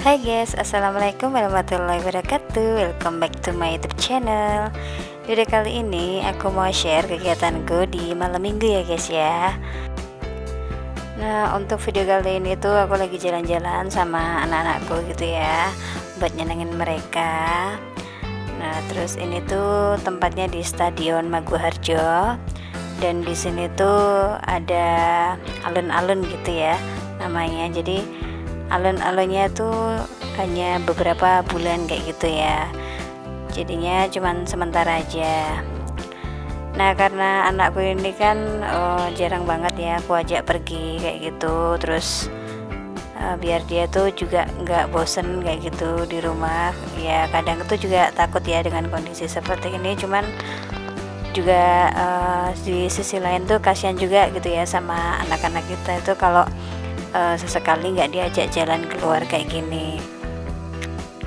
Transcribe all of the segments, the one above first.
Hai guys, assalamualaikum warahmatullahi wabarakatuh. Welcome back to my YouTube channel. Video kali ini aku mau share kegiatanku di malam minggu ya guys ya. Nah, untuk video kali ini tuh aku lagi jalan-jalan sama anak-anakku gitu ya, buat nyenengin mereka. Nah, terus ini tuh tempatnya di Stadion Maguharjo, dan di sini tuh ada alun-alun gitu ya namanya. Jadi alun-alunnya tuh hanya beberapa bulan kayak gitu ya, jadinya cuman sementara aja. Nah, karena anakku ini kan jarang banget ya aku ajak pergi kayak gitu, terus biar dia tuh juga nggak bosen kayak gitu di rumah ya. Kadang tuh juga takut ya dengan kondisi seperti ini, cuman juga di sisi lain tuh kasihan juga gitu ya sama anak-anak kita itu kalau sesekali nggak diajak jalan keluar kayak gini.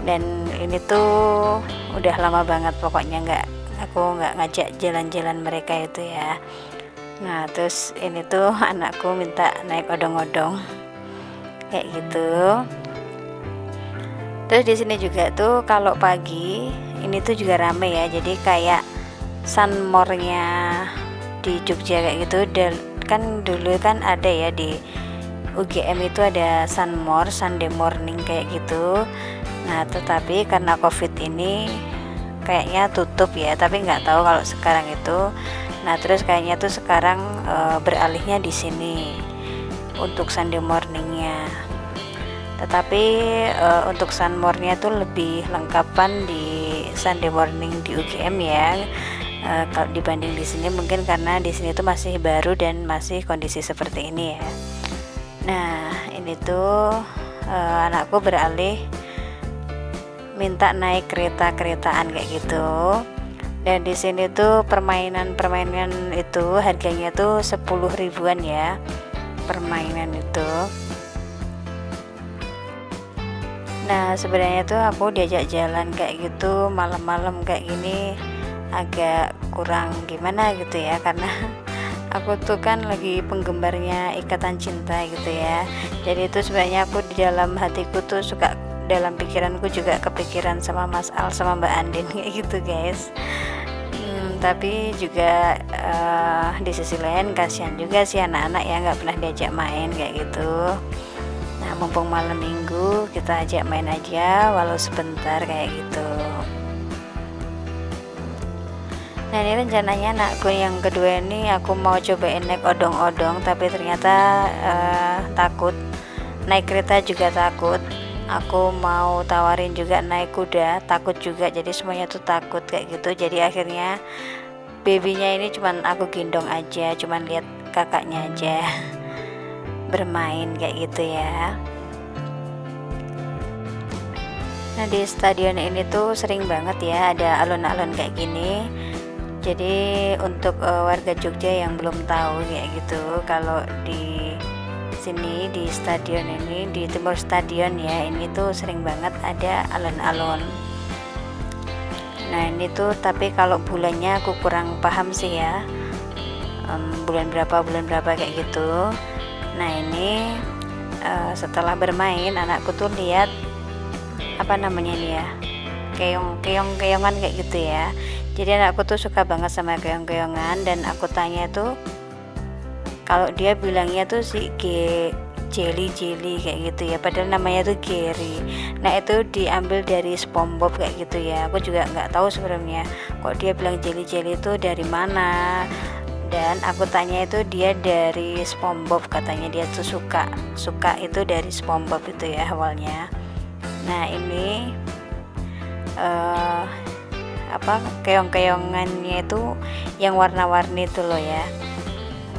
Dan ini tuh udah lama banget pokoknya aku nggak ngajak jalan-jalan mereka itu ya. Nah, terus ini tuh anakku minta naik odong-odong kayak gitu. Terus di sini juga tuh kalau pagi ini tuh juga rame ya, jadi kayak sunmore-nya di Jogja kayak gitu. Dan kan dulu kan ada ya di UGM itu ada sunmore, Sunday morning kayak gitu. Nah, tetapi karena COVID ini kayaknya tutup ya, tapi nggak tahu kalau sekarang itu. Nah, terus kayaknya tuh sekarang beralihnya di sini untuk Sunday morningnya. Tetapi untuk sunmore-nya tuh lebih lengkapan di Sunday morning di UGM ya. Kalau dibanding di sini mungkin karena di sini tuh masih baru dan masih kondisi seperti ini ya. Nah, ini tuh anakku beralih minta naik kereta-keretaan kayak gitu. Dan di sini tuh permainan-permainan itu harganya tuh 10 ribuan ya, permainan itu. Nah, sebenarnya tuh aku diajak jalan kayak gitu malam-malam kayak gini agak kurang gimana gitu ya, karena aku tuh kan lagi penggemarnya Ikatan Cinta gitu ya. Jadi itu sebenarnya aku di dalam hatiku tuh suka, dalam pikiranku juga kepikiran sama Mas Al sama Mbak Andin kayak gitu guys. Tapi juga di sisi lain kasihan juga sih anak-anak ya nggak pernah diajak main kayak gitu. Nah, mumpung malam minggu kita ajak main aja walau sebentar kayak gitu. Nah, ini rencananya anakku yang kedua ini aku mau cobain naik odong-odong, tapi ternyata takut. Naik kereta juga takut. Aku mau tawarin juga naik kuda, takut juga. Jadi semuanya tuh takut kayak gitu. Jadi akhirnya babynya ini cuman aku gendong aja, cuman lihat kakaknya aja bermain kayak gitu ya. Nah, di stadion ini tuh sering banget ya ada alun-alun kayak gini. Jadi untuk warga Jogja yang belum tahu kayak gitu, kalau di sini di stadion ini, di Timur Stadion ya, ini tuh sering banget ada alun-alun. Nah, ini tuh tapi kalau bulannya aku kurang paham sih ya, bulan berapa kayak gitu. Nah, ini setelah bermain anakku tuh lihat apa namanya nih ya, keong-keongan kayak gitu ya. Jadi anakku tuh suka banget sama keong-keongan, dan aku tanya tuh kalau dia bilangnya tuh si jelly kayak gitu ya, padahal namanya tuh Gary. Nah, itu diambil dari SpongeBob kayak gitu ya. Aku juga nggak tahu sebenarnya kok dia bilang jelly itu dari mana. Dan aku tanya itu dia dari SpongeBob, katanya dia tuh suka itu dari SpongeBob itu ya awalnya. Nah, ini keong-keongannya itu yang warna-warni itu loh ya.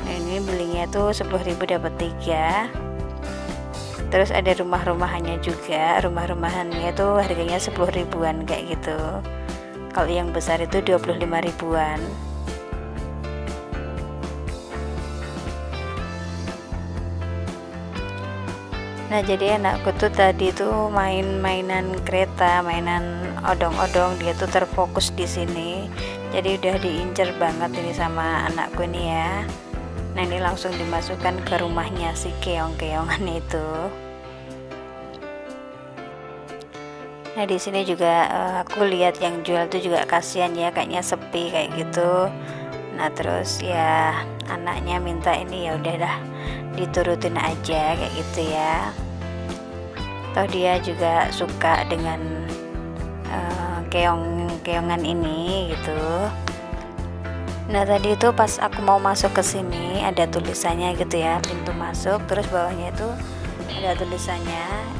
Nah, ini belinya tuh 10.000 dapat 3. Terus ada rumah-rumahannya juga. Rumah-rumahannya tuh harganya 10 ribuan kayak gitu. Kalau yang besar itu 25 ribuan. Nah, jadi anakku tuh tadi tuh mainan kereta, mainan odong-odong, dia tuh terfokus di sini. Jadi udah diincer banget ini sama anakku ini ya. Nah, ini langsung dimasukkan ke rumahnya si keong-keongan itu. Nah di sini juga aku lihat yang jual tuh juga kasihan ya, kayaknya sepi kayak gitu. Nah terus ya anaknya minta ini, ya udahlah diturutin aja kayak gitu ya. Toh dia juga suka dengan keong-keongan ini gitu. Nah tadi itu pas aku mau masuk ke sini ada tulisannya gitu ya, pintu masuk, terus bawahnya itu ada tulisannya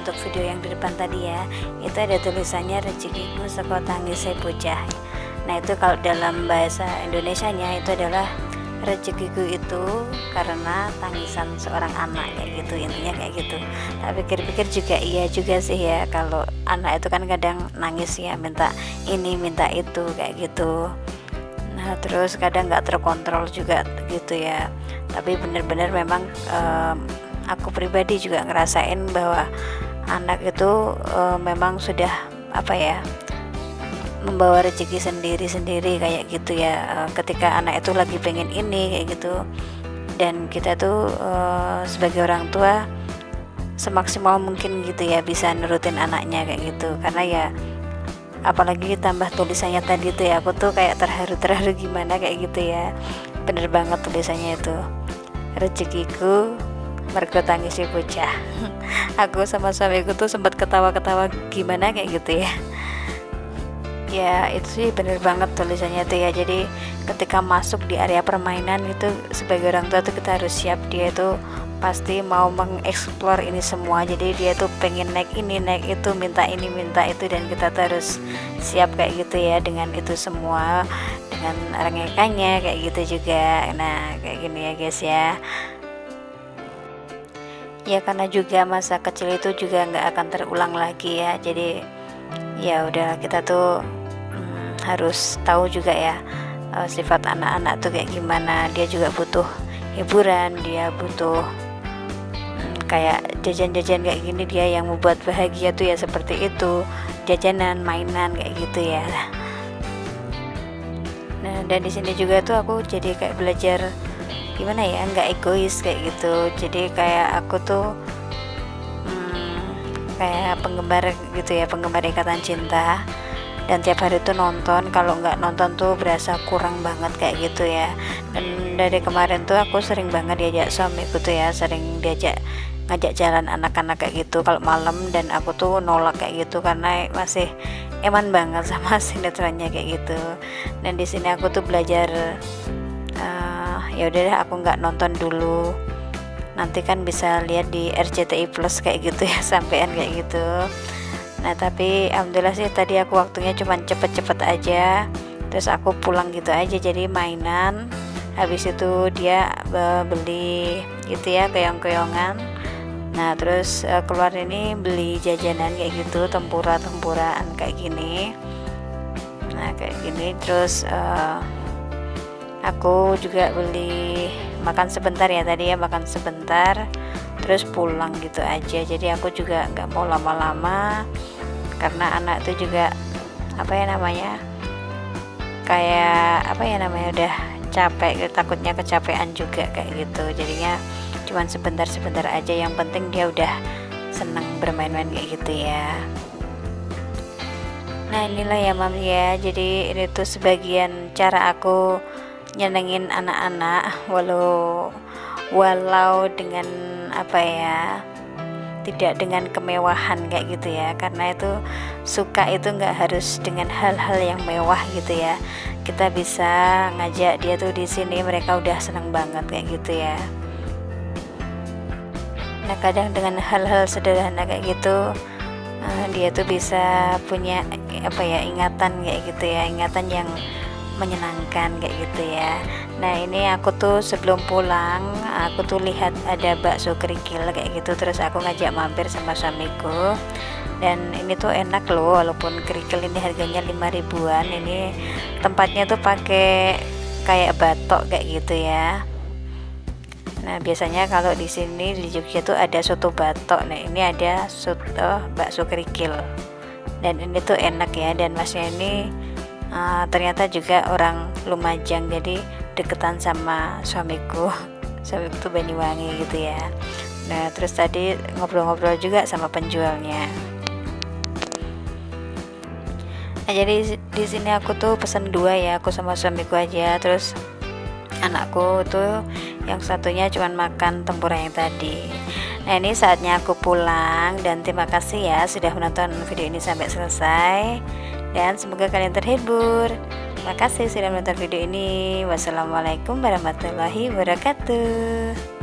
untuk video yang di depan tadi ya, itu ada tulisannya rezekiku saka tangise bocah. Nah itu kalau dalam bahasa Indonesianya itu adalah rezekiku itu karena tangisan seorang anak kayak gitu, intinya kayak gitu. Tapi pikir-pikir juga iya juga sih ya, kalau anak itu kan kadang nangis ya, minta ini minta itu kayak gitu. Nah terus kadang nggak terkontrol juga gitu ya. Tapi benar-benar memang aku pribadi juga ngerasain bahwa anak itu memang sudah apa ya, membawa rezeki sendiri-sendiri kayak gitu ya. Ketika anak itu lagi pengen ini kayak gitu, dan kita tuh sebagai orang tua semaksimal mungkin gitu ya bisa nurutin anaknya kayak gitu. Karena ya apalagi tambah tulisannya tadi tuh ya, aku tuh kayak terharu gimana kayak gitu ya. Bener banget tulisannya itu, rezekiku mergo tangisi bocah. Aku sama suamiku tuh sempat ketawa-ketawa gimana kayak gitu ya. Ya itu sih bener banget tulisannya tuh ya. Jadi ketika masuk di area permainan itu sebagai orang tua tuh kita harus siap, dia itu pasti mau mengeksplor ini semua. Jadi dia tuh pengen naik ini naik itu, minta ini minta itu, dan kita tuh harus siap kayak gitu ya dengan itu semua, dengan rengekannya kayak gitu juga. Nah kayak gini ya guys ya. Ya karena juga masa kecil itu juga nggak akan terulang lagi ya. Jadi ya udah kita tuh harus tahu juga ya sifat anak-anak tuh kayak gimana. Dia juga butuh hiburan, dia butuh kayak jajan-jajan kayak gini, dia yang membuat bahagia tuh ya seperti itu, jajanan, mainan kayak gitu ya. Nah dan di sini juga tuh aku jadi kayak belajar gimana ya, nggak egois kayak gitu. Jadi kayak aku tuh kayak penggemar gitu ya, penggemar Ikatan Cinta, dan tiap hari tuh nonton. Kalau nggak nonton tuh berasa kurang banget kayak gitu ya. Dan dari kemarin tuh aku sering banget diajak suamiku tuh ya, sering diajak ngajak jalan anak-anak kayak gitu kalau malam, dan aku tuh nolak kayak gitu karena masih eman banget sama sinetronnya kayak gitu. Dan di sini aku tuh belajar ya udah deh aku nggak nonton dulu, nanti kan bisa lihat di RCTI Plus kayak gitu ya, sampean kayak gitu. Nah tapi alhamdulillah sih tadi aku waktunya cuma cepet-cepet aja, terus aku pulang gitu aja, jadi mainan. Habis itu dia beli gitu ya, keong-keongan. Nah terus keluar ini beli jajanan kayak gitu, tempura-tempuraan kayak gini. Nah kayak gini, terus aku juga beli makan sebentar ya tadi ya, makan sebentar terus pulang gitu aja. Jadi aku juga nggak mau lama-lama karena anak itu juga apa ya namanya, kayak apa ya namanya, udah capek, takutnya kecapean juga kayak gitu. Jadinya cuman sebentar-sebentar aja, yang penting dia udah seneng bermain-main kayak gitu ya. Nah inilah ya Mam ya, jadi ini tuh sebagian cara aku nyenengin anak-anak, walau dengan apa ya, tidak dengan kemewahan kayak gitu ya. Karena itu suka itu nggak harus dengan hal-hal yang mewah gitu ya. Kita bisa ngajak dia tuh di sini, mereka udah seneng banget kayak gitu ya. Nah kadang dengan hal-hal sederhana kayak gitu dia tuh bisa punya apa ya, ingatan kayak gitu ya, ingatan yang menyenangkan kayak gitu ya. Nah ini aku tuh sebelum pulang aku tuh lihat ada bakso kerikil kayak gitu, terus aku ngajak mampir sama suamiku. Dan ini tuh enak loh, walaupun kerikil ini harganya 5 ribuan, ini tempatnya tuh pakai kayak batok kayak gitu ya. Nah biasanya kalau di sini di Jogja tuh ada soto batok, nah ini ada soto bakso kerikil, dan ini tuh enak ya. Dan masnya ini ternyata juga orang Lumajang, jadi deketan sama suamiku tuh Banyuwangi gitu ya. Nah terus tadi ngobrol-ngobrol juga sama penjualnya. Nah, jadi di sini aku tuh pesen dua ya, aku sama suamiku aja, terus anakku tuh yang satunya cuman makan tempura yang tadi. Nah, ini saatnya aku pulang, dan terima kasih ya sudah menonton video ini sampai selesai, dan semoga kalian terhibur. Terima kasih sudah menonton video ini. Wassalamualaikum warahmatullahi wabarakatuh.